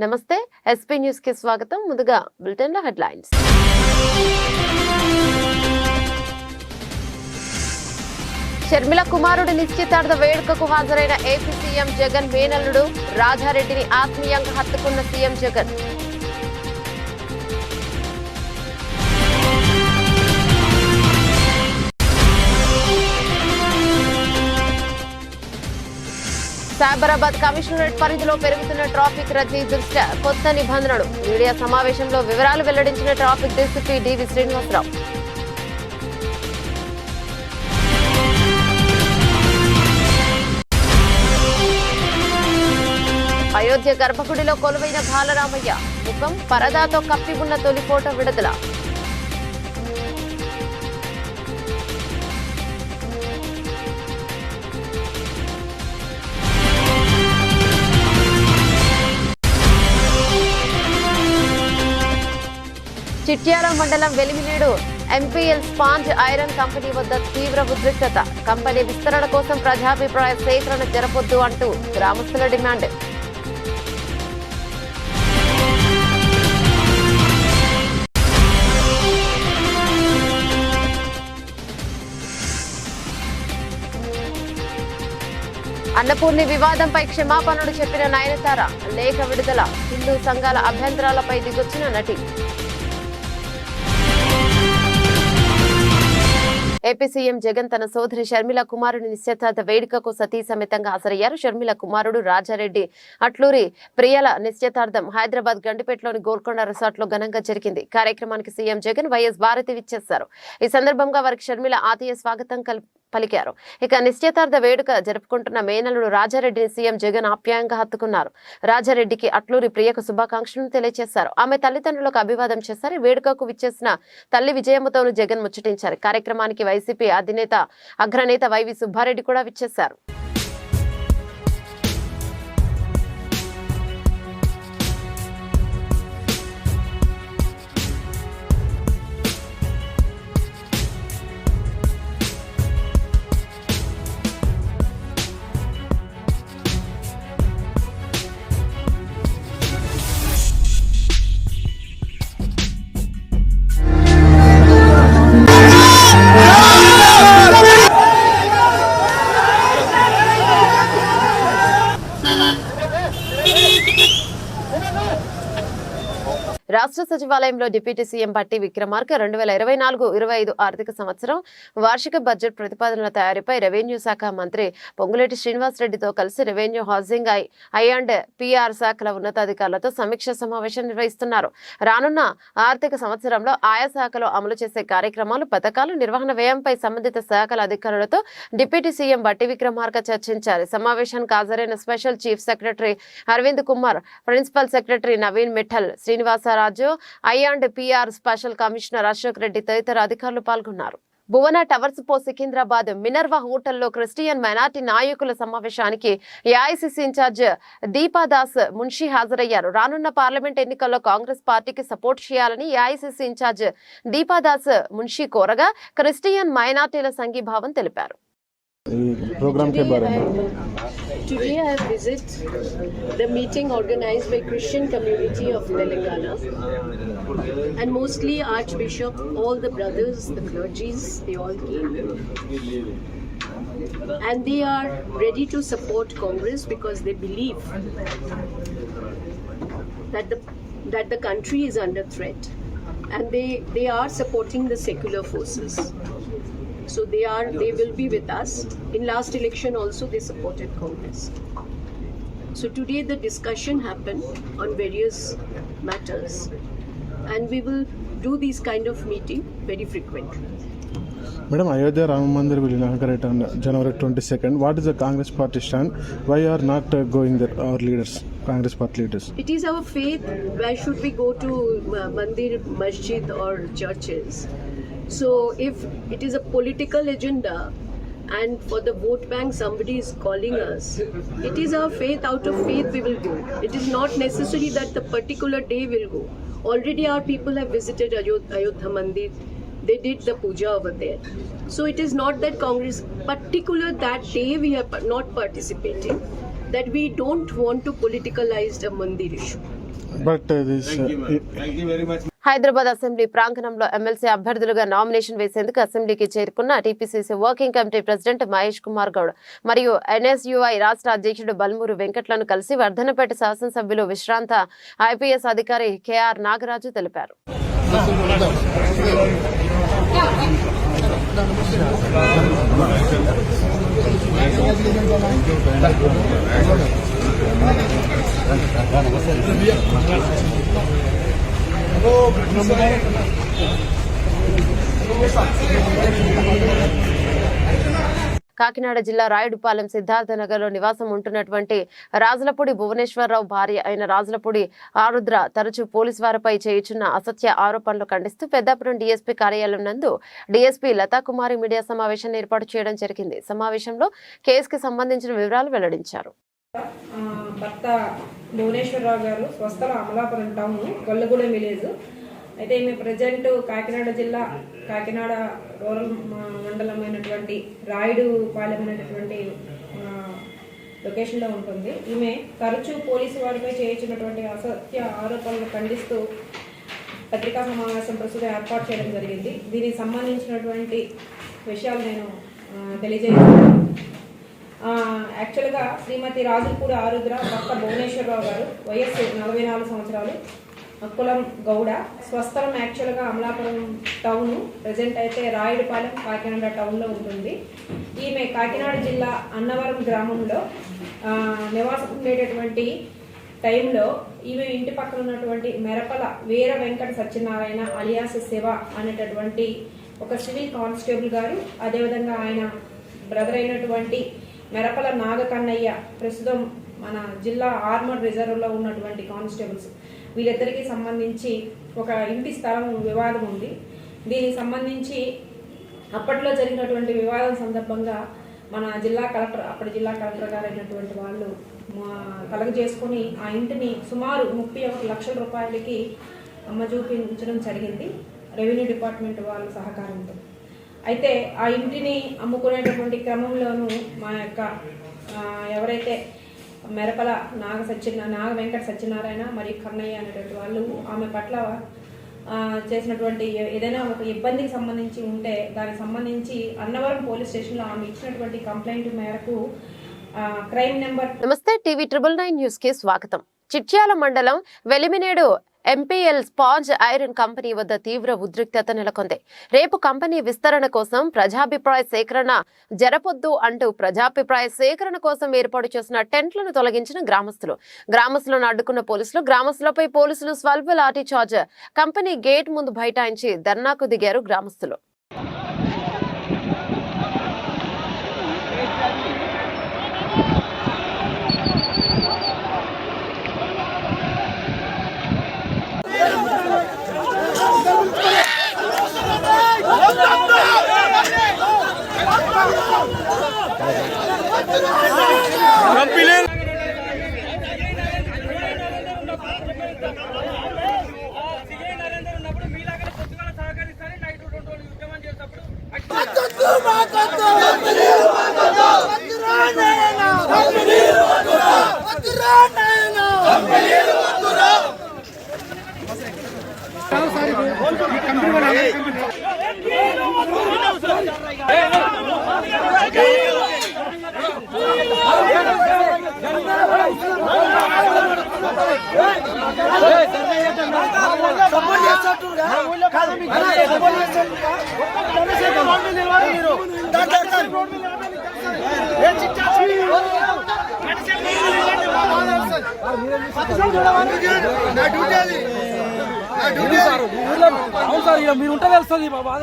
నమస్తే SP news కి స్వాగతం. ముందుగా బులెటిన్ లో హెడ్లైన్స్. షర్మిల కుమారుడి నిశ్చితార్థ వేడుకకు హాజరైన ఏపీ సీఎం జగన్ మేనల్లుడు రాజారెడ్డిని ఆత్మీయంగా హత్తుకున్న సీఎం జగన్. సైబరాబాద్ కమిషనరేట్ పరిధిలో పెరుగుతున్న ట్రాఫిక్ రద్దీ దృష్ట్యా కొత్త నిబంధనలు. మీడియా సమావేశంలో వివరాలు వెల్లడించిన ట్రాఫిక్ డీసీపీ డివి శ్రీనివాసరావు. అయోధ్య గర్భగుడిలో కొలువైన బాలరామయ్య ముఖం పరదాతో కప్పి ఉన్న తొలి ఫోటో విడుదల. చిట్యాల మండలం Veliminedu MPL sponge iron company వద్ద తీవ్ర ఉద్రిక్తత. కంపెనీ విస్తరణ కోసం ప్రజాభిప్రాయ సేకరణ జరపొద్దు అంటూ గ్రామస్తుల డిమాండ్. అన్నపూర్ణి వివాదంపై క్షమాపణలు చెప్పిన నయనతార. లేఖ విడుదల. హిందూ సంఘాల అభ్యంతరాలపై దిగొచ్చిన నటి. ఏపీ సీఎం జగన్ తన సోదరి షర్మిల కుమారుడి నిశ్చితార్థ వేడుకకు సతీ సమేతంగా హాజరయ్యారు. షర్మిల కుమారుడు రాజారెడ్డి అట్లూరి ప్రియల నిశ్చితార్థం హైదరాబాద్ గండిపేటలోని గోల్కొండ రిసార్ట్ లో ఘనంగా జరిగింది. కార్యక్రమానికి సీఎం జగన్ వైఎస్ భారతి విచ్చేశారు. ఈ సందర్భంగా వారికి షర్మిల ఆత్మీయ స్వాగతం పలికారు. ఇక నిశ్చితార్థ వేడుక జరుపుకుంటున్న మేనల్లుడు రాజారెడ్డిని సీఎం జగన్ ఆప్యాయంగా హత్తుకున్నారు. రాజారెడ్డికి అట్లూరి ప్రియకు శుభాకాంక్షలను తెలియజేశారు. ఆమె తల్లిదండ్రులకు అభివాదం చేశారు. వేడుకకు విచ్చేసిన తల్లి విజయమ్మతోనూ జగన్ ముచ్చటించారు. కార్యక్రమానికి వైసీపీ అగ్రనేత వైవి సుబ్బారెడ్డి కూడా విచ్చేశారు. రాష్ట్ర సచివాలయంలో డిప్యూటీ సీఎం బట్టి విక్రమార్క 2024-25 ఆర్థిక సంవత్సరం వార్షిక బడ్జెట్ ప్రతిపాదనల తయారీపై రెవెన్యూ శాఖ మంత్రి పొంగులేటి శ్రీనివాసరెడ్డితో కలిసి revenue, housing, I and PR శాఖల ఉన్నతాధికారులతో సమీక్ష సమావేశం నిర్వహిస్తున్నారు. రానున్న ఆర్థిక సంవత్సరంలో ఆయా శాఖలో అమలు చేసే కార్యక్రమాలు, పథకాలు, నిర్వహణ వ్యయంపై సంబంధిత శాఖల అధికారులతో డిప్యూటీ సీఎం బట్టి విక్రమార్క చర్చించారు. సమావేశానికి హాజరైన special chief secretary Arvind Kumar, principal secretary Naveen Mittal, Srinivasaraju, I and PR special commissioner Ashok Reddy తదితర అధికారులు పాల్గొన్నారు. భువన టవర్స్ పో సికింద్రాబాద్ మినర్వా హోటల్లో క్రిస్టియన్ మైనార్టీ నాయకుల సమావేశానికి ఏఐసీసీ ఇన్ఛార్జ్ దీపాదాస్ మున్షి హాజరయ్యారు. రానున్న పార్లమెంట్ ఎన్నికల్లో కాంగ్రెస్ పార్టీకి సపోర్ట్ చేయాలని ఏఐసీసీ ఇన్ఛార్జ్ దీపాదాస్ మున్షి కోరగా క్రిస్టియన్ మైనార్టీల సంఘీభావం తెలిపారు. Today I have visited the meeting organized by Christian community of Telangana, and mostly Archbishop, all the brothers, the clergies, they all came, and they are ready to support Congress because they believe that the country is under threat, and they are supporting the secular forces. So they will be with us. In last election also they supported Congress. So today the discussion happened on various matters, and we will do these kind of meeting very frequently. Madam, Ayodhya Ram Mandir will inaugurate on January 22nd. What is the Congress party stand? Why are not going there, our leaders, Congress party leaders? It is our faith. Why should we go to mandir, masjid or churches? So if it is a political agenda and for the vote bank somebody is calling us, it is our faith. Out of faith we will go. It is not necessary that the particular day will go. Already our people have visited Ayodhya Mandir. They did the puja over there. So it is not that Congress particular that day we are not participating, that we don't want to politicalize the Mandir issue. But this Thank you very much. Hyderabad assembly ప్రాంగణంలో MLC అభ్యర్థులుగా nomination వేసేందుకు అసెంబ్లీకి చేరుకున్న TPCC working committee president Mahesh Kumar Goud మరియు NSUI రాష్ట్ర అధ్యక్షుడు బల్మూరు వెంకట్లను కలిసి వర్ధనపేట శాసనసభ్యులు విశ్రాంత ఐపీఎస్ అధికారి కెఆర్ నాగరాజు తెలిపారు. కాకినాడ జిల్లా రాయుడుపాలెం సిద్ధార్థనగర్లో నివాసం ఉంటున్నటువంటి రాజులపూడి భువనేశ్వరరావు భార్య అయిన రాజులపూడి ఆరుద్ర తరచూ పోలీసు వారిపై చేయుచున్న అసత్య ఆరోపణలు ఖండిస్తూ పెద్దాపురం డీఎస్పీ కార్యాలయం నందు డీఎస్పీ లతాకుమారి మీడియా సమావేశాన్ని ఏర్పాటు చేయడం జరిగింది. సమావేశంలో కేసుకి సంబంధించిన వివరాలు వెల్లడించారు. భర్త భువనేశ్వరరావు గారు స్వస్థల అమలాపురం టౌన్ గొల్లగూడెం విలేజ్. అయితే ఈమె ప్రజెంట్ కాకినాడ జిల్లా కాకినాడ రూరల్ మండలమైనటువంటి రాయుడుపాలెం అనేటటువంటి లొకేషన్లో ఉంటుంది. ఈమె తరచూ పోలీసు వారిపై చేయించినటువంటి అసత్య ఆరోపణలు ఖండిస్తూ పత్రికా సమావేశం ప్రస్తుతం ఏర్పాటు చేయడం జరిగింది. దీనికి సంబంధించినటువంటి విషయాలు నేను తెలియజేస్తున్నాను. యాక్చువల్గా శ్రీమతి రాజులపూడి ఆరుద్ర భర్త భువనేశ్వరరావు గారు, వయస్సు 44 సంవత్సరాలు, కులం గౌడ, స్వస్థలం యాక్చువల్గా అమలాపురం టౌన్, ప్రజెంట్ అయితే రాయుడుపాలెం కాకినాడ టౌన్లో ఉంటుంది. ఈమె కాకినాడ జిల్లా అన్నవరం గ్రామంలో నివాసం ఉండేటటువంటి టైంలో ఈమె ఇంటి పక్కన ఉన్నటువంటి మెరపల వీర వెంకట సత్యనారాయణ అలియాస్ శివ అనేటటువంటి ఒక సివిల్ కానిస్టేబుల్ గారు, అదేవిధంగా ఆయన బ్రదర్ అయినటువంటి మెరపల నాగకన్నయ్య, ప్రస్తుతం మన జిల్లా ఆర్మర్ రిజర్వ్లో ఉన్నటువంటి కానిస్టేబుల్స్, వీళ్ళిద్దరికీ సంబంధించి ఒక ఇంటి స్థలం వివాదం ఉంది. దీనికి సంబంధించి అప్పట్లో జరిగినటువంటి వివాదం సందర్భంగా మన అప్పటి జిల్లా కలెక్టర్ గారు అయినటువంటి వాళ్ళు కలగజేసుకొని ఆ ఇంటిని సుమారు 31 లక్షల రూపాయలకి చూపించడం జరిగింది, రెవెన్యూ డిపార్ట్మెంట్ వాళ్ళ సహకారంతో. అయితే ఆ ఇంటిని అమ్ముకునేటటువంటి క్రమంలోనూ మా యొక్క ఎవరైతే మెరపల నాగ వెంకట సత్యనారాయణ మరియు కన్నయ్య అనేటువంటి వాళ్ళు ఆమె పట్ల చేసినటువంటి ఏదైనా ఒక ఇబ్బందికి సంబంధించి ఉంటే దానికి సంబంధించి అన్నవరం పోలీస్ స్టేషన్లో ఆమె ఇచ్చినటువంటి కంప్లైంట్ మేరకు క్రైమ్ నెంబర్. నమస్తే, టీవీ 999 న్యూస్ కి స్వాగతం. చిట్యాల మండలం Veliminedu MPL sponge iron company వద్ద తీవ్ర ఉద్రిక్తత నెలకొంది. రేపు కంపెనీ విస్తరణ కోసం ప్రజాభిప్రాయ సేకరణ జరపొద్దు అంటూ ప్రజాభిప్రాయ సేకరణ కోసం ఏర్పాటు చేసిన టెంట్లను తొలగించిన గ్రామస్తులను అడ్డుకున్న పోలీసులు, గ్రామస్తులపై పోలీసులు స్వల్ప లాఠీ చార్జ్, కంపెనీ గేట్ ముందు బైఠాయించి ధర్నాకు దిగారు గ్రామస్తులు. మీరు ఉంటే తెలుస్తుంది బాబా.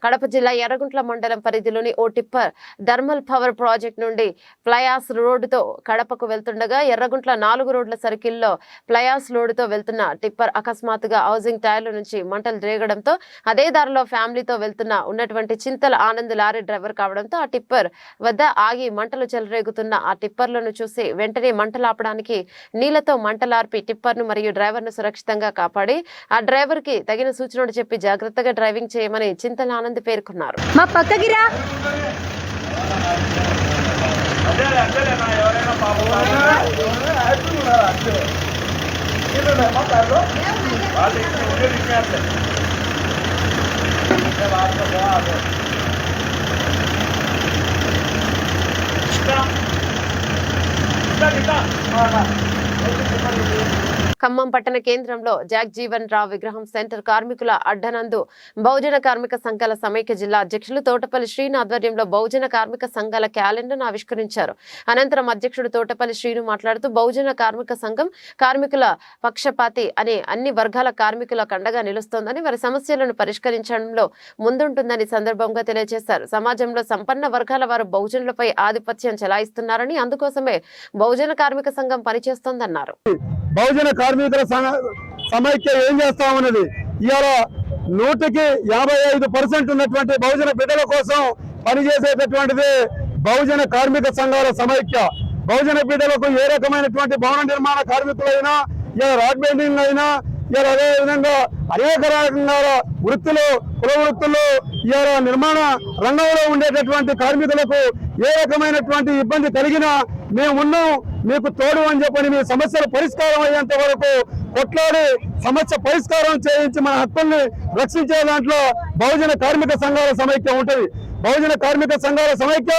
కడప జిల్లా ఎర్రగుంట్ల మండలం పరిధిలోని ఓ టిప్పర్ థర్మల్ పవర్ ప్రాజెక్ట్ నుండి ఫ్లయాస్ రోడ్డుతో కడపకు వెళ్తుండగా ఎర్రగుంట్ల 4 రోడ్ల సర్కిల్లో ఫ్లయాస్ లోడుతో వెళ్తున్న టిప్పర్ అకస్మాత్తుగా హౌసింగ్ టైర్ల నుంచి మంటలు రేగడంతో అదే దారిలో ఫ్యామిలీతో ఉన్నటువంటి చింతల ఆనంద్ లారీ డ్రైవర్ కావడంతో ఆ టిప్పర్ వద్ద ఆగి మంటలు చెలరేగుతున్న ఆ టిప్పర్లను చూసి వెంటనే మంటలాపడానికి నీళ్లతో మంటలార్పి టిప్పర్ను మరియు డ్రైవర్ను సురక్షితంగా కాపాడి ఆ డ్రైవర్ కి తగిన సూచనలు చెప్పి జాగ్రత్తగా డ్రైవింగ్ చేయమని చింతల ఆనంద్ పేర్కొన్నారు. మా పక్కగిరా ఖమ్మం పట్టణ కేంద్రంలో జాగ్ జీవన్ రావు విగ్రహం సెంటర్ కార్మికుల అడ్డనందు బహుజన కార్మిక సంఘాల సమైక్య జిల్లా అధ్యక్షులు తోటపల్లి శ్రీను ఆధ్వర్యంలో బహుజన కార్మిక సంఘాల క్యాలెండర్ను ఆవిష్కరించారు. అనంతరం అధ్యక్షుడు తోటపల్లి శ్రీను మాట్లాడుతూ బహుజన కార్మిక సంఘం కార్మికుల పక్షపాతి అనే అన్ని వర్గాల కార్మికుల కండగా నిలుస్తోందని వారి సమస్యలను పరిష్కరించడంలో ముందుంటుందని సందర్భంగా తెలియజేశారు. సమాజంలో సంపన్న వర్గాల వారు బహుజనులపై ఆధిపత్యం చెలాయిస్తున్నారని అందుకోసమే బహుజన కార్మిక సంఘం పనిచేస్తోందన్నారు. బహుజన కార్మికుల సమైక్య ఏం చేస్తామన్నది ఇవాళ 155% ఉన్నటువంటి బహుజన బిడ్డల కోసం పనిచేసేటటువంటిది బహుజన కార్మిక సంఘాల సమైక్య. బహుజన బిడ్డలకు ఏ రకమైనటువంటి భవన నిర్మాణ కార్మికులైనా ఇలా రాడ్ బెండింగ్ అయినా ఇలా అదే విధంగా అనేక రకాల వృత్తులు కుల వృత్తులు ఇవాళ నిర్మాణ రంగంలో ఉండేటటువంటి కార్మికులకు ఏ రకమైనటువంటి ఇబ్బంది కలిగినా మేము ఉన్నాం, మీకు తోడు అని చెప్పని మీ సమస్యలు పరిష్కారం అయ్యేంత వరకు కొట్లాడి సమస్య పరిష్కారం చేయించి మన హక్కుల్ని రక్షించే దాంట్లో బహుజన కార్మిక సంఘాల సమైక్య ఉంటుంది. బహుజన కార్మిక సంఘాల సమైక్య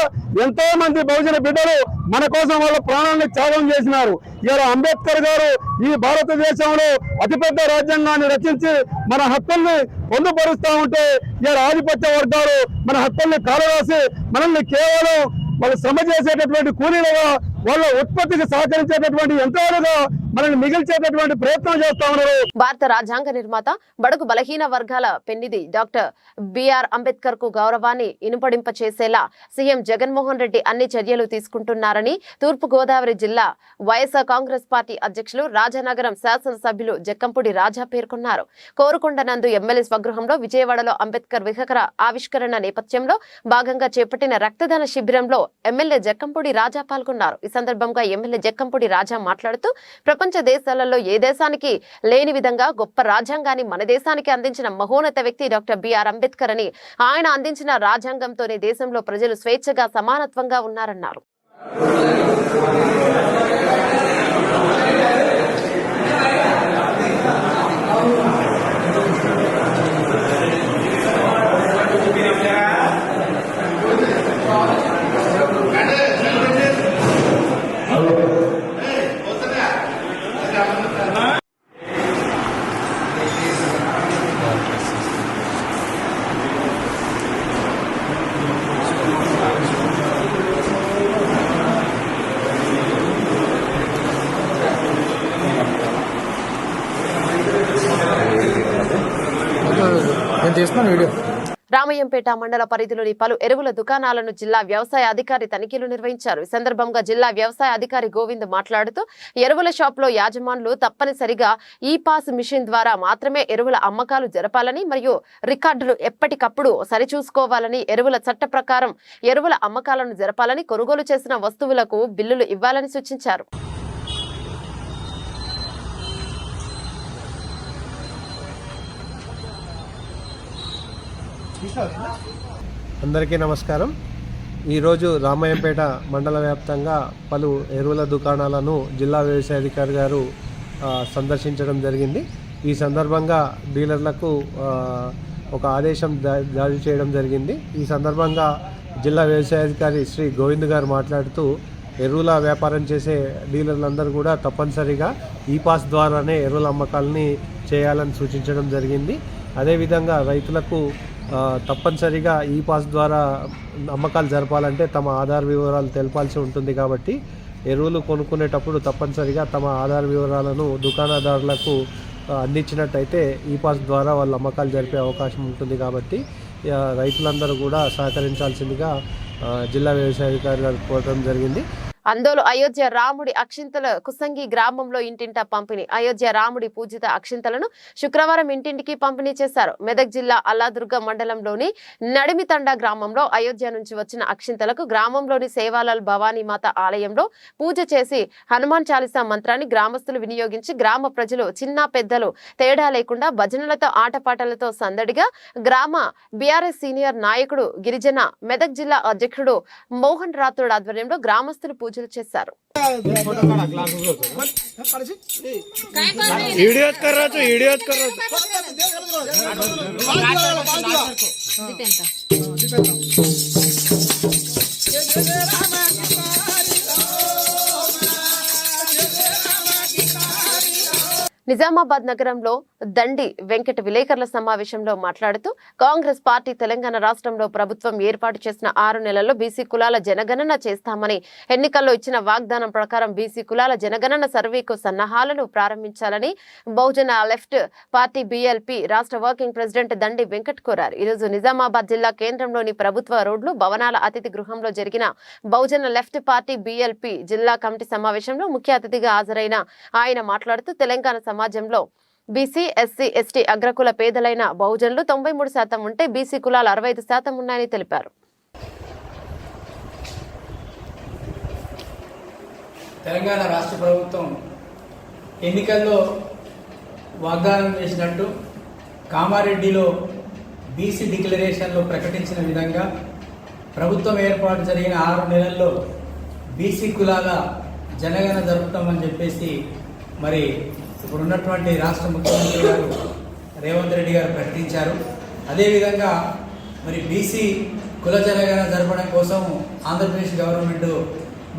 ఎంతో మంది బహుజన బిడ్డలు మన కోసం వాళ్ళ ప్రాణాలను త్యాగం చేసినారు. ఇలా అంబేద్కర్ గారు ఈ భారతదేశంలో అతిపెద్ద రాజ్యాంగాన్ని రచించి మన హక్కుల్ని పొందుపరుస్తూ ఉంటే ఇలా ఆధిపత్య వర్గాలు మన హక్కుల్ని కాలరాసి మనల్ని కేవలం వాళ్ళు శ్రమ చేసేటటువంటి కూలీలుగా వాళ్ళ ఉత్పత్తికి సహకరించేటటువంటి యంత్రాలుగా మనల్ని మిగిల్చేటటువంటి ప్రయత్నం చేస్తా ఉన్నారు. భారత రాజ్యాంగ నిర్మాత బడుగు బలహీన వర్గాల పెన్నిధి డాక్టర్ బిఆర్ అంబేద్కర్ కు గౌరవాన్ని ఇనుపడింప చేసేలా సీఎం జగన్మోహన్ రెడ్డి అన్ని చర్యలు తీసుకుంటున్నారని తూర్పు గోదావరి జిల్లా వైఎస్ఆర్ కాంగ్రెస్ పార్టీ అధ్యక్షులు రాజానగరం శాసనసభ్యులు జక్కంపూడి రాజా పేర్కొన్నారు. కోరుకొండ నందు ఎమ్మెల్యే స్వగృహంలో విజయవాడలో అంబేద్కర్ విగ్రహ ఆవిష్కరణ నేపథ్యంలో భాగంగా చేపట్టిన రక్తదాన శిబిరంలో ఎమ్మెల్యే జక్కంపూడి రాజా పాల్గొన్నారు. ఈ సందర్భంగా ఎమ్మెల్యే జక్కంపూడి రాజా మాట్లాడుతూ ప్రపంచ దేశాలలో ఏ దేశానికి లేని విధంగా గొప్ప రాజ్యాంగాన్ని మన దేశానికి అందించిన మహోన్నత వ్యక్తి డాక్టర్ బిఆర్ అంబేద్కర్ అని, ఆయన అందించిన రాజ్యాంగంతోనే దేశంలో ప్రజలు స్వేచ్ఛగా సమానత్వంగా ఉన్నారన్నారు. రామయ్యంపేట మండల పరిధిలోని పలు ఎరువుల దుకాణాలను జిల్లా వ్యవసాయ అధికారి తనిఖీలు నిర్వహించారు. ఈ సందర్భంగా జిల్లా వ్యవసాయ అధికారి గోవింద్ మాట్లాడుతూ ఎరువుల షాపులో యాజమానులు తప్పనిసరిగా ఈ పాస్ మిషన్ ద్వారా మాత్రమే ఎరువుల అమ్మకాలు జరపాలని మరియు రికార్డులు ఎప్పటికప్పుడు సరిచూసుకోవాలని, ఎరువుల చట్ట ప్రకారం ఎరువుల అమ్మకాలను జరపాలని, కొనుగోలు చేసిన వస్తువులకు బిల్లులు ఇవ్వాలని సూచించారు. అందరికీ నమస్కారం. ఈరోజు రామయ్యంపేట మండల వ్యాప్తంగా పలు ఎరువుల దుకాణాలను జిల్లా వ్యవసాయ అధికారి గారు సందర్శించడం జరిగింది. ఈ సందర్భంగా డీలర్లకు ఒక ఆదేశం జారీ చేయడం జరిగింది. ఈ సందర్భంగా జిల్లా వ్యవసాయ అధికారి శ్రీ గోవింద్ గారు మాట్లాడుతూ ఎరువుల వ్యాపారం చేసే డీలర్లందరూ కూడా తప్పనిసరిగా ఈ పాస్ ద్వారానే ఎరువుల అమ్మకాలని చేయాలని సూచించడం జరిగింది. అదేవిధంగా రైతులకు తప్పనిసరిగా ఈ పాస్ ద్వారా అమ్మకాలు జరపాలంటే తమ ఆధార్ వివరాలు తెలపాల్సి ఉంటుంది. కాబట్టి ఎరువులు కొనుక్కునేటప్పుడు తప్పనిసరిగా తమ ఆధార్ వివరాలను దుకాణదారులకు అందించినట్టయితే ఈ పాస్ ద్వారా వాళ్ళు అమ్మకాలు జరిపే అవకాశం ఉంటుంది. కాబట్టి రైతులందరూ కూడా సహకరించాల్సిందిగా జిల్లా వ్యవసాయాధికారి గారు కోరడం జరిగింది. అందోలు అయోధ్య రాముడి అక్షింతల కుసంగి గ్రామంలో ఇంటింటా పంపిణీ. అయోధ్య రాముడి పూజిత అక్షింతలను శుక్రవారం ఇంటింటికి పంపిణీ చేశారు. మెదక్ జిల్లా అల్లాదుర్గ మండలంలోని నడిమితండ గ్రామంలో అయోధ్య నుంచి వచ్చిన అక్షింతలకు గ్రామంలోని సేవాలాల్ భవానీమాత ఆలయంలో పూజ చేసి హనుమాన్ చాలీసా మంత్రాన్ని గ్రామస్తులు వినియోగించి గ్రామ ప్రజలు చిన్న పెద్దలు తేడా లేకుండా భజనలతో ఆటపాటలతో సందడిగా గ్రామ బీఆర్ఎస్ సీనియర్ నాయకుడు గిరిజన మెదక్ జిల్లా అధ్యక్షుడు మోహన్ రాథోడ్ ఆధ్వర్యంలో గ్రామస్తులు పూజలు చేశారు. నిజామాబాద్ నగరంలో దండి వెంకట విలేకరుల సమావేశంలో మాట్లాడుతూ కాంగ్రెస్ పార్టీ తెలంగాణ రాష్ట్రంలో ప్రభుత్వం ఏర్పాటు చేసిన 6 నెలల్లో బీసీ కులాల జనగణన చేస్తామని ఎన్నికల్లో ఇచ్చిన వాగ్దానం ప్రకారం బీసీ కులాల జనగణన సర్వేకు సన్నాహాలను ప్రారంభించాలని బహుజన లెఫ్ట్ పార్టీ బీఎల్పీ రాష్ట్ర వర్కింగ్ ప్రెసిడెంట్ దండి వెంకట్ కోరారు. ఈరోజు నిజామాబాద్ జిల్లా కేంద్రంలోని ప్రభుత్వ రోడ్లు భవనాల అతిథి గృహంలో జరిగిన బహుజన లెఫ్ట్ పార్టీ బీఎల్పీ జిల్లా కమిటీ సమావేశంలో ముఖ్య అతిథిగా హాజరైన ఆయన మాట్లాడుతూ తెలంగాణ సమాజంలో బీసీ, ఎస్సీ, ఎస్టీ అగ్రకుల పేదలైన బహుజనులు 93% ఉంటే బీసీ కులాలు 65% ఉన్నాయని తెలిపారు. తెలంగాణ రాష్ట్ర ప్రభుత్వం ఎన్నికల్లో వాగ్దానం చేసినట్టు కామారెడ్డిలో బీసీ డిక్లరేషన్లో ప్రకటించిన విధంగా ప్రభుత్వం ఏర్పాటు జరిగిన 6 నెలల్లో బీసీ కులాల జనగణన జరుపుతామని చెప్పేసి మరి ఇప్పుడు ఉన్నటువంటి రాష్ట్ర ముఖ్యమంత్రి గారు రేవంత్ రెడ్డి గారు ప్రకటించారు. అదేవిధంగా మరి బీసీ కుల జనగణన జరపడం కోసం ఆంధ్రప్రదేశ్ గవర్నమెంట్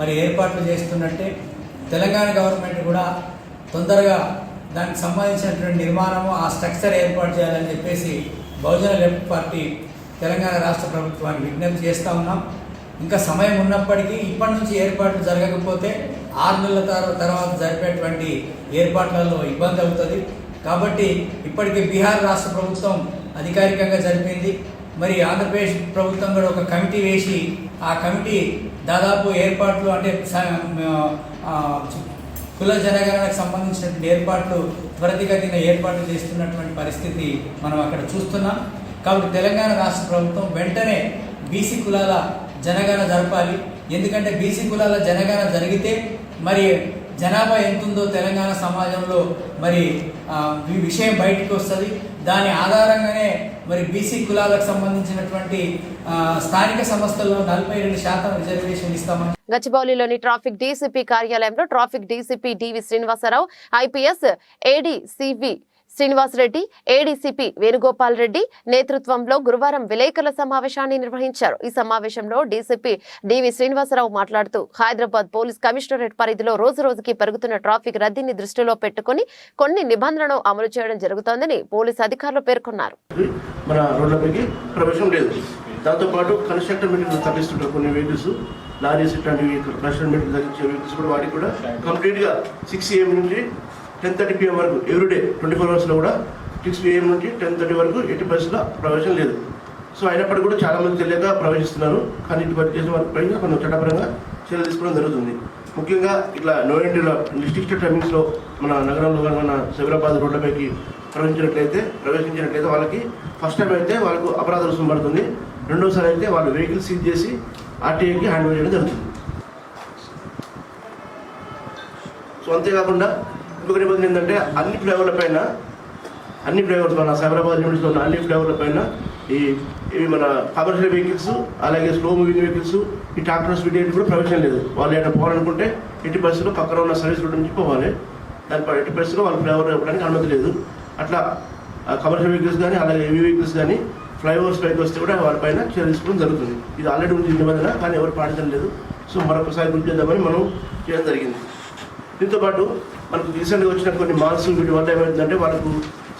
మరి ఏర్పాట్లు చేస్తున్నట్టే తెలంగాణ గవర్నమెంట్ కూడా తొందరగా దానికి సంబంధించినటువంటి నిర్మాణము ఆ స్ట్రక్చర్ ఏర్పాటు చేయాలని చెప్పేసి బహుజన లెఫ్ట్ పార్టీ తెలంగాణ రాష్ట్ర ప్రభుత్వానికి విజ్ఞప్తి చేస్తూ ఉన్నాం. ఇంకా సమయం ఉన్నప్పటికీ ఇప్పటి నుంచి ఏర్పాట్లు జరగకపోతే 6 నెలల తర్వాత జరిపేటువంటి ఏర్పాట్లలో ఇబ్బంది అవుతుంది. కాబట్టి ఇప్పటికే బీహార్ రాష్ట్ర ప్రభుత్వం అధికారికంగా జరిపింది. మరి ఆంధ్రప్రదేశ్ ప్రభుత్వం కూడా ఒక కమిటీ వేసి ఆ కమిటీ దాదాపు ఏర్పాట్లు అంటే కుల జనగణనకు సంబంధించినటువంటి ఏర్పాట్లు త్వరితగతిన ఏర్పాట్లు చేస్తున్నటువంటి పరిస్థితి మనం అక్కడ చూస్తున్నాం. కాబట్టి తెలంగాణ రాష్ట్ర ప్రభుత్వం వెంటనే బీసీ కులాల జనగణన జరపాలి. ఎందుకంటే బీసీ కులాల జనగణన జరిగితే మరి జనాభా ఎంతుందో తెలంగాణ సమాజంలో మరి ఈ విషయం బయటకు వస్తుంది. దాని ఆధారంగానే మరి బీసీ కులాలకు సంబంధించినటువంటి స్థానిక సంస్థల్లో 42% రిజర్వేషన్ ఇస్తామని. గచ్చిబౌలిలోని ట్రాఫిక్ డీసీపీ కార్యాలయంలో ట్రాఫిక్ డీసీపీ డివి శ్రీనివాసరావు, ఐపీఎస్ ఏడీ సివి శ్రీనివాసరెడ్డి, ఏడీసీపీ వేణుగోపాల్ రెడ్డి నేతృత్వంలో గురువారం విలేకరుల సమావేశాన్ని నిర్వహించారు. ఈ సమావేశంలో డీసీపీ డివి శ్రీనివాసరావు మాట్లాడుతూ హైదరాబాద్ పోలీస్ కమిషనరేట్ పరిధిలో రోజురోజుకి పెరుగుతున్న ట్రాఫిక్ రద్దీని దృష్టిలో పెట్టుకుని కొన్ని నిబంధనలను అమలు చేయడం జరుగుతోందని పోలీసు అధికారులు పేర్కొన్నారు. మన రోడ్లపైకి ప్రవేశం లేదు. దాంతోపాటు కన్స్ట్రక్టర్ మెటీరియల్ తరలిస్తుంటారు కొన్ని వెహికల్స్, లారీస్ ఇట్లాంటివి కన్స్ట్రక్టర్ మెటీరియల్ తరలించే వెహికల్స్ కూడా వాటికి కూడా కంప్లీట్గా 6 AM నుంచి 10:30 PM వరకు ఎవ్రీడే 24 అవర్స్లో కూడా 6 AM నుంచి 10:30 వరకు 80% ప్రవేశం లేదు. సో అయినప్పటికీ కూడా చాలామంది తెలియక ప్రవేశిస్తున్నారు. కానీ ఇటువంటి చేసిన వారి పైన కొన్ని చట్టపరంగా చర్యలు తీసుకోవడం జరుగుతుంది. ముఖ్యంగా ఇట్లా నో ఎంట్రీలో డిస్ట్రిక్ట్ టైమింగ్స్లో మన నగరంలో మన సైబరాబాద్ రోడ్లపైకి ప్రవేశించినట్లయితే వాళ్ళకి ఫస్ట్ టైం అయితే వాళ్ళకు అపరాధ రుసుము పడుతుంది. రెండోసారి అయితే వాళ్ళు వెహికల్ సీజ్ చేసి ఆర్టీఐకి హ్యాండ్ ఓవర్ చేయడం జరుగుతుంది. సో అంతేకాకుండా ఇంకొక నిబంధన ఏంటంటే అన్ని ఫ్లైఓవర్స్ మన సైబరాబాద్ యూనిట్స్లో ఉన్న అన్ని ఫ్లైఓవర్ల పైన ఇవి మన కమర్షియల్ వెహికల్స్ అలాగే స్లో మూవింగ్ వెహికల్స్ ఈ ట్రాక్టర్స్ వీటి కూడా ప్రవేశం లేదు. వాళ్ళు ఏమైనా పోవాలనుకుంటే 80% పక్కన ఉన్న సర్వీస్ రోడ్ నుంచి పోవాలి. దానిపై 80% వాళ్ళు ఫ్లైఓవర్ ఇవ్వడానికి అనుమతి లేదు. అట్లా కమర్షియల్ వెహికల్స్ కానీ అలాగే హెవీ వెహికల్స్ కానీ ఫ్లైఓవర్స్ పైకి వస్తే కూడా వాళ్ళపైన చర్య తీసుకోవడం జరుగుతుంది. ఇది ఆల్రెడీ ఉంది నిబంధన, కానీ ఎవరు పాటించడం లేదు. సో మరొకసారి గుర్తు చేద్దామని మనం చేయడం జరిగింది. దీంతోపాటు మనకు రీసెంట్గా వచ్చిన కొన్ని మాల్స్ వీటి వల్ల ఏమవుతుందంటే వాళ్ళకు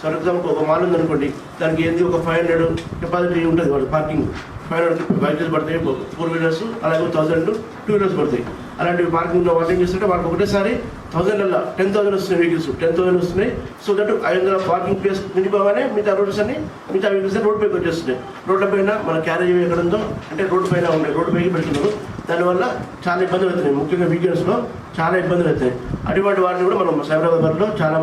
ఫర్ ఎగ్జాంపుల్ ఒక మాల్ ఉందనుకోండి, దానికి ఏంది ఒక 500 కెపాసిటీ ఉంటుంది. వాళ్ళ పార్కింగ్ 500 వెహికల్స్ పడతాయి, 4 వీలర్స్ అలాగే 1000 2 వీలర్స్ పడతాయి. అలాంటి పార్కింగ్ ఉన్న వాళ్ళు ఏం చేస్తుంటే వాళ్ళకి ఒకటేసారి 1000లలో 10,000 వస్తున్నాయి వెహికల్స్, 10,000 వస్తున్నాయి. సో దట్ 500 పార్కింగ్ ప్లేస్ నిండిపోగానే మిగతా రోడ్స్ అన్ని మిగతా వెహికల్స్ రోడ్ పైకి వచ్చేస్తున్నాయి. రోడ్ల పైన మన క్యారేజ్ ఎక్కడ ఉందో అంటే రోడ్డు పైన ఉన్నాయి, రోడ్డు పైకి పెడుతున్నారు. దానివల్ల చాలా ఇబ్బందులు అవుతున్నాయి, ముఖ్యంగా వీకెండ్స్లో చాలా ఇబ్బందులు అవుతాయి. అటువంటి వాటిని కూడా మనం సైబరాబాద్లో చాలా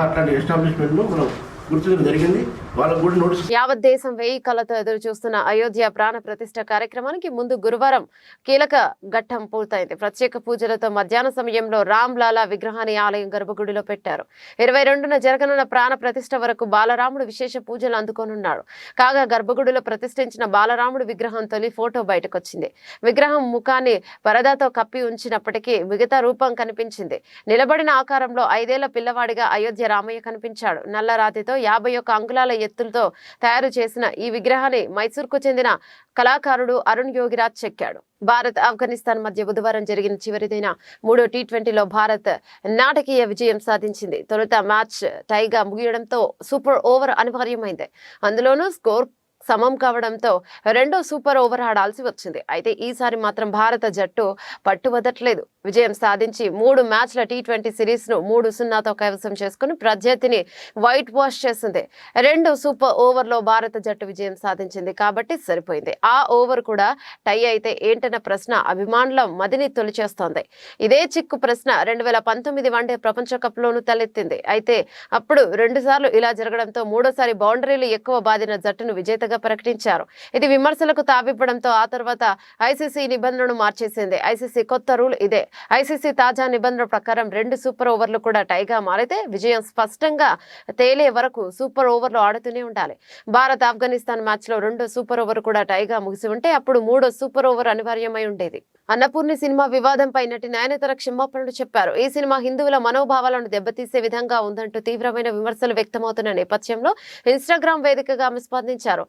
అట్లాంటి ఎస్టాబ్లిష్మెంట్లు మనం గుర్తించడం జరిగింది. వాళ్ళకు కూడా నోటీస్. యావత్ దేశం వేయి కళ్ళతో ఎదురు చూస్తున్న అయోధ్య ప్రాణ ప్రతిష్ఠ కార్యక్రమానికి ముందు గురువారం కీలక ఘట్టం పూర్తయింది. ప్రత్యేక పూజలతో మధ్యాహ్న సమయంలో రామ్ లాలా విగ్రహాన్ని ఆలయం గర్భగుడిలో పెట్టారు. 22న జరగనున్న ప్రాణ ప్రతిష్ఠ వరకు బాలరాముడు విశేష పూజలు అందుకోనున్నాడు. కాగా గర్భగుడిలో ప్రతిష్ఠించిన బాలరాముడు విగ్రహం తొలి ఫోటో బయటకొచ్చింది. విగ్రహం ముఖాన్ని పరదాతో కప్పి ఉంచినప్పటికీ మిగతా రూపం కనిపించింది. నిలబడిన ఆకారంలో 5 ఏళ్ల పిల్లవాడిగా అయోధ్య రామయ్య కనిపించాడు. నల్లరాతితో 51 అంగుళాల ఎత్తులతో తయారు చేసిన ఈ విగ్రహాన్ని మైసూర్కు చెందిన కళాకారుడు అరుణ్ యోగిరాజ్ చెక్కాడు. భారత్ ఆఫ్ఘనిస్తాన్ మధ్య బుధవారం జరిగిన చివరిదైన 3వ టీ20లో భారత్ నాటకీయ విజయం సాధించింది. తొలుత మ్యాచ్ టైగా ముగియడంతో సూపర్ ఓవర్ అనివార్యమైంది. అందులోనూ స్కోర్ సమం కావడంతో రెండో సూపర్ ఓవర్ ఆడాల్సి వచ్చింది. అయితే ఈసారి మాత్రం భారత జట్టు పట్టువదట్లేదు. విజయం సాధించి 3 మ్యాచ్ల టీ20 సిరీస్ ను 3-0తో కైవసం చేసుకుని ప్రత్యర్థిని వైట్ వాష్ చేసింది. 2 సూపర్ ఓవర్లో భారత జట్టు విజయం సాధించింది కాబట్టి సరిపోయింది. ఆ ఓవర్ కూడా టై అయితే ఏంటన్న ప్రశ్న అభిమానుల మదిని తొలిచేస్తోంది. ఇదే చిక్కు ప్రశ్న 2019 వన్డే ప్రపంచ కప్ లోనూ తలెత్తింది. అయితే అప్పుడు 2 సార్లు ఇలా జరగడంతో మూడోసారి బౌండరీలు ఎక్కువ బాదిన జట్టును విజేతగా ప్రకటించారు. ఇది విమర్శలకు తావివ్వడంతో ఆ తర్వాత ఐసీసీ నిబంధనను మార్చేసింది. ఐసీసీ కొత్త రూల్ ఇదే. ఐసీసీ తాజా నిబంధనల ప్రకారం 2 సూపర్ ఓవర్లు కూడా టైగా మారితే విజయం స్పష్టంగా తేలే వరకు సూపర్ ఓవర్లు ఆడుతూనే ఉండాలి. భారత్ ఆఫ్ఘనిస్తాన్ మ్యాచ్ లో 2వ సూపర్ ఓవర్ కూడా టైగా ముగిసి ఉంటే అప్పుడు 3వ సూపర్ ఓవర్ అనివార్యమై ఉండేది. అన్నపూర్ణి సినిమా వివాదంపై నటి నయనతార క్షమాపణలు చెప్పారు. ఈ సినిమా హిందువుల మనోభావాలను దెబ్బతీసే విధంగా ఉందంటూ తీవ్రమైన విమర్శలు వ్యక్తమవుతున్న నేపథ్యంలో ఇన్స్టాగ్రామ్ వేదికగా ఆమె స్పందించారు.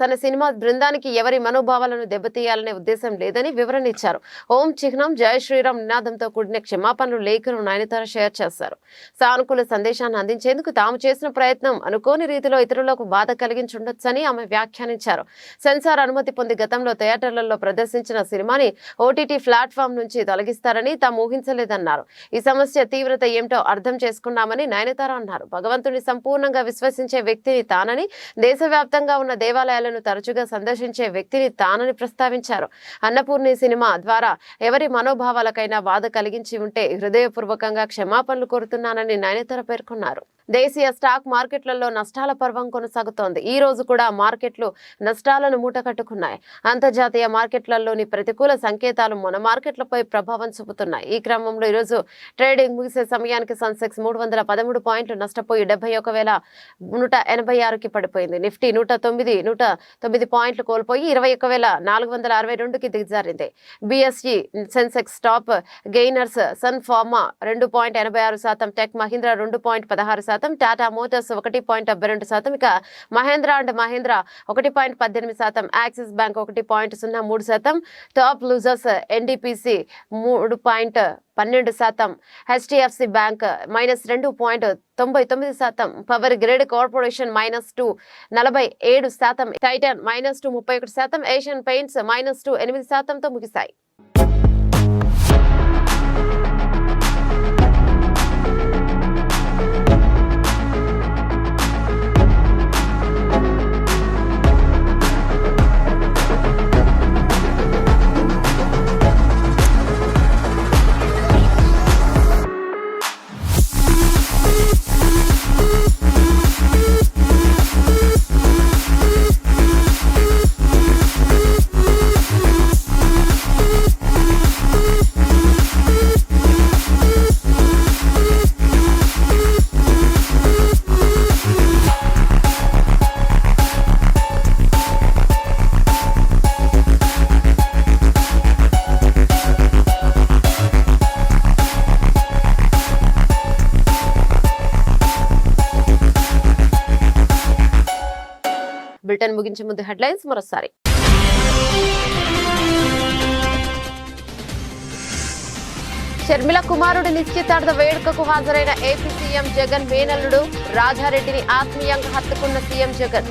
తన సినిమా బృందానికి ఎవరి మనోభావాలను దెబ్బతీయాలనే ఉద్దేశం లేదని వివరణ ఇచ్చారు. ఓం చిహ్నం జై శ్రీరామ్ నినాదంతో కూడిన క్షమాపణలు లేఖను నయనతార షేర్ చేశారు. సానుకూల సందేశాన్ని అందించేందుకు తాము చేసిన ప్రయత్నం అనుకోని రీతిలో ఇతరులకు బాధ కలిగించుండొచ్చని ఆమె వ్యాఖ్యానించారు. సెన్సార్ అనుమతి పొంది గతంలో థియేటర్లలో ప్రదర్శించిన సినిమాని ఓటీటీ ప్లాట్ఫామ్ నుంచి తొలగిస్తారని తాము ఊహించలేదన్నారు. ఈ సమస్య తీవ్రత ఏమిటో అర్థం చేసుకున్నామని నయనతార అన్నారు. భగవంతుని సంపూర్ణంగా విశ్వసించే వ్యక్తిని తానని, దేశవ్యాప్తంగా ఉన్న దేవాలయాలను తరచుగా సందర్శించే వ్యక్తిని తానని ప్రస్తావించారు. అన్నపూర్ణి సినిమా ద్వారా ఎవరి మనోభావాలకైనా బాధ కలిగించి ఉంటే హృదయపూర్వకంగా క్షమాపణలు కోరుతున్నానని నయనతార పేర్కొన్నారు. దేశీయ స్టాక్ మార్కెట్లలో నష్టాల పర్వం కొనసాగుతోంది. ఈ రోజు కూడా మార్కెట్లు నష్టాలను మూటకట్టుకున్నాయి. అంతర్జాతీయ మార్కెట్లలోని ప్రతికూల సంకేతాలు మన మార్కెట్లపై ప్రభావం చూపుతున్నాయి. ఈ క్రమంలో ఈరోజు ట్రేడింగ్ ముగిసే సమయానికి సెన్సెక్స్ 313 పాయింట్లు నష్టపోయి 71,186కి పడిపోయింది. నిఫ్టీ 109 పాయింట్లు కోల్పోయి 21,462కి దిగజారింది. BSE Sensex top gainers Sun Pharma 2.86%, Tech Mahindra 2.16%, Tata Motors 1.72%, ఇక Mahindra and Mahindra 1.18%, Axis bank 1.03%, top losers NTPC 3.12%, HDFC bank -2.99%, power grid corporation -2 47%, Titan -2 31%, Asian paints -2 8%తో ముగిశాయి. బులెటిన్ ముగించే ముందు హెడ్లైన్స్ మరోసారి. షర్మిల కుమారుడి నిశ్చితార్థ వేడుకకు హాజరైన ఏపీ సీఎం జగన్ మేనల్లుడు రాజారెడ్డిని ఆత్మీయంగా హత్తుకున్న సీఎం జగన్.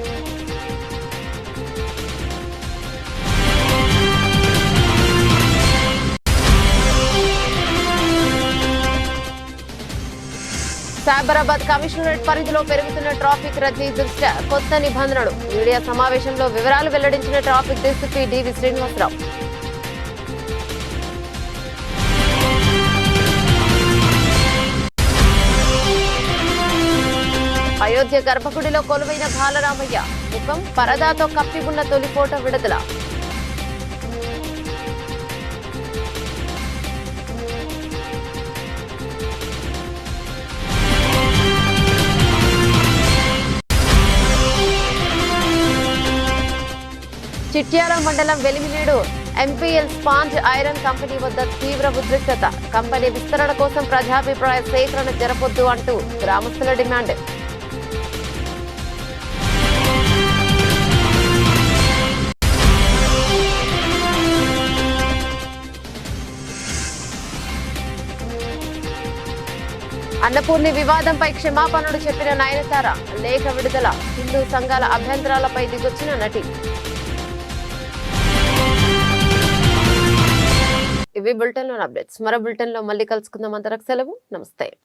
సైబరాబాద్ కమిషనరేట్ పరిధిలో పెరుగుతున్న ట్రాఫిక్ రద్దీ దృష్ట్యా కొత్త నిబంధనలు. మీడియా సమావేశంలో వివరాలు వెల్లడించిన ట్రాఫిక్ డీసీపీ డివి శ్రీనివాసరావు. అయోధ్య గర్భగుడిలో కొలువైన బాలరామయ్య ముఖం పరదాతో కప్పి ఉన్న తొలి ఫోటో విడుదల. చిట్యాల మండలం Veliminedu MPL sponge iron company వద్ద తీవ్ర ఉద్రిక్తత. కంపెనీ విస్తరణ కోసం ప్రజాభిప్రాయ సేకరణ జరపొద్దు అంటూ గ్రామస్తుల డిమాండ్. అన్నపూర్ణి వివాదంపై క్షమాపణలు చెప్పిన నయనతార. లేఖ విడుదల. హిందూ సంఘాల అభ్యంతరాలపై దిగొచ్చిన నటి. ఇవి బులెటిన్లోని అప్డేట్స్. మరో బులెటిన్లో మళ్ళీ కలుసుకుందాం. అంతవరకు సెలవు. నమస్తే.